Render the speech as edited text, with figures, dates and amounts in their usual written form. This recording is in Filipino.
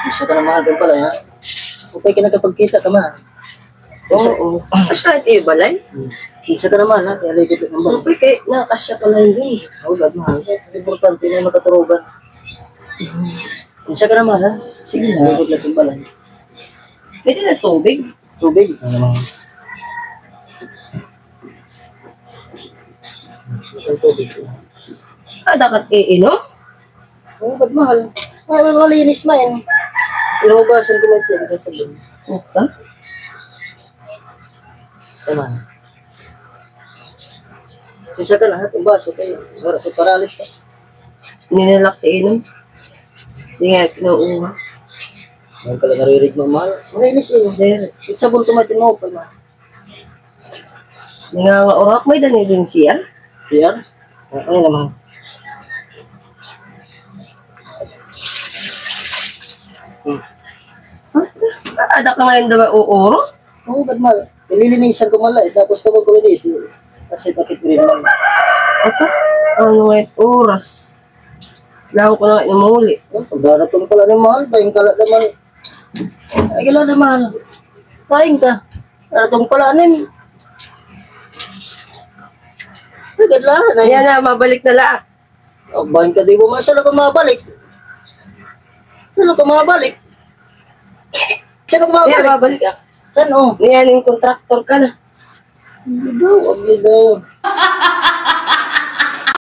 Isa ka na mahal pala, ha? Okay ka nagkapagkita ka, mahal. Oo. Asya, ito yung balay. Isa ka na mahal, ha? Kaya ligit ang mahal. Okay, kaya nakasya pala yun. Hawag, mahal. Importante na yung makaturugan. Isa ka na mahal, ha? Sige na. Ligit lang yung balay. Pwede na tubig. Tubig. Ano naman? Tubig. Dakat iinom? Oo, ba't mahal? Malinis man. Inuhugasan ko may tiyan ka sa linis. Opa? Tama. Sisa ka lahat ng baso kayo. Paralis ka. Ninalak iinom? Hindi nga kinuuha. Mayroon ka lang naririg mo, mahal. Malinis yun. There. Sabon tumatin mo pa, mahal. Hindi nga orak, may dani din siya. Yan? Ano naman? Ada ka ngayon daw uuro? Oo, ba't mahal? Nililinisan ko malay. Tapos kapag ko linis, kasi takit rin lang. Ata? Ano ngayon oras? Kailangan ko na ngayon umuli. Pagdaratong pala ng mahal, paing ka lang naman. Ay, kailan naman. Paing ka. Daratong pala nin. Agad lang. Ayan na, mabalik na lang. Bahin ka di mo, saan ako mabalik? Saan ako mabalik? Saan ako Ayan, mabalik? mabalik ako. Saan o? Ayan, yung kontraktor ka na. Hindi daw, hindi daw.